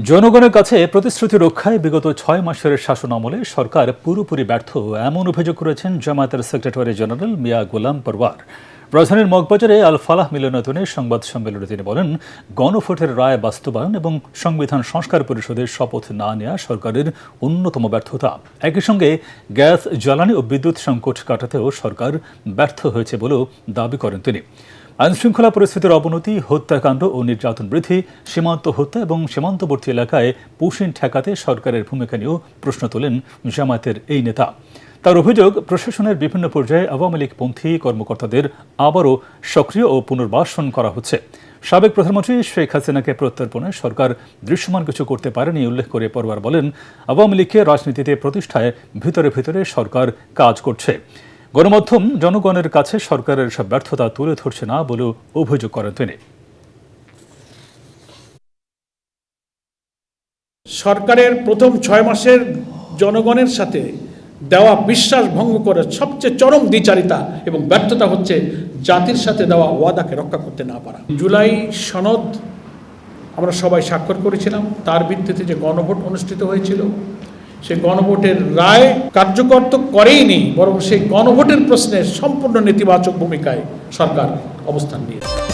জনগণের কাছে প্রতিশ্রুতি রক্ষায় বিগত ৬ মাসের শাসনামলে সরকার পুরোপুরি ব্যর্থ এমন অভিযোগ করেছেন জামায়াতের সেক্রেটারি জেনারেল মিয়া গোলাম পরওয়ার। রাজধানীর মগবাজারে আল ফালাহ মিলনায়তনে সংবাদ সম্মেলনে তিনি বলেন, গণভোটের রায় বাস্তবায়ন এবং সংবিধান সংস্কার পরিষদের শপথ না নেওয়া সরকারের অন্যতম ব্যর্থতা। একই সঙ্গে গ্যাস, জ্বালানি ও বিদ্যুৎ সংকট কাটাতেও সরকার ব্যর্থ হয়েছে বলেও দাবি করেন তিনি। আইনশৃঙ্খলা পরিস্থিতির অবনতি, হত্যাকাণ্ড ও নির্যাতন বৃদ্ধি, সীমান্ত হত্যা এবং সীমান্তবর্তী এলাকায় পুশিন ঠেকাতে সরকারের ভূমিকা নিয়েও প্রশ্ন তোলেন জামায়াতের এই নেতা। তার অভিযোগ, প্রশাসনের বিভিন্ন পর্যায়ে আওয়ামী লীগপন্থী কর্মকর্তাদের আবারও সক্রিয় ও পুনর্বাসন করা হচ্ছে। সাবেক প্রধানমন্ত্রী শেখ হাসিনাকে প্রত্যর্পণে সরকার দৃশ্যমান কিছু করতে পারেনি উল্লেখ করে পরওয়ার বলেন, আওয়ামী লীগকে রাজনীতিতে প্রতিষ্ঠায় ভিতরে ভিতরে সরকার কাজ করছে। গণমাধ্যম জনগণের কাছে সরকারের সব ব্যর্থতা তুলে ধরছে না বলেও অভিযোগ করেন তিনি। সরকারের প্রথম ৬ মাসের জনগণের সাথে দেওয়া বিশ্বাস ভঙ্গ করে সবচেয়ে চরম দ্বিচারিতা এবং ব্যর্থতা হচ্ছে জাতির সাথে দেওয়া ওয়াদাকে রক্ষা করতে না পারা। জুলাই সনদ আমরা সবাই স্বাক্ষর করেছিলাম, তার ভিত্তিতে যে গণভোট অনুষ্ঠিত হয়েছিল, সেই গণভোটের রায় কার্যকর তো করেইনি, বরং সেই গণভোটের প্রশ্নে সম্পূর্ণ নেতিবাচক ভূমিকায় সরকার অবস্থান নিয়েছে।